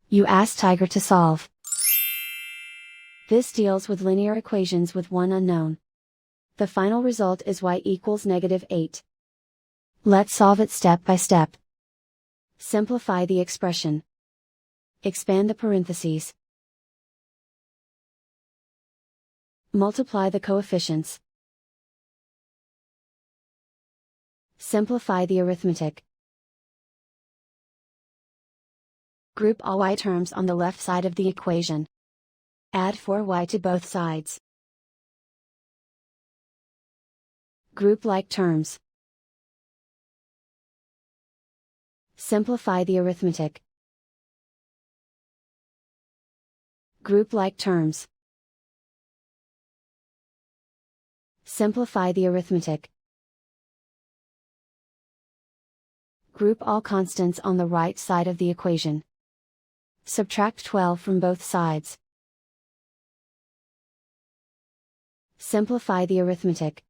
You ask Tiger to solve. This deals with linear equations with one unknown. The final result is y equals -8. Let's solve it step by step. Simplify the expression. Expand the parentheses. Multiply the coefficients. Simplify the arithmetic. Group all y terms on the left side of the equation. Add 4y to both sides. Group like terms. Simplify the arithmetic. Group like terms. Simplify the arithmetic. Group all constants on the right side of the equation. Subtract 12 from both sides. Simplify the arithmetic.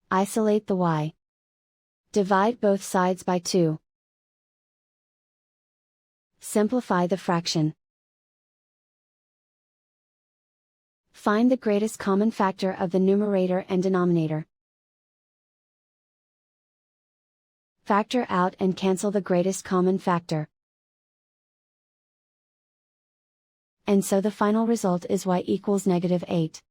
Isolate the y. Divide both sides by 2. Simplify the fraction. Find the greatest common factor of the numerator and denominator. Factor out and cancel the greatest common factor. And so the final result is y equals -8.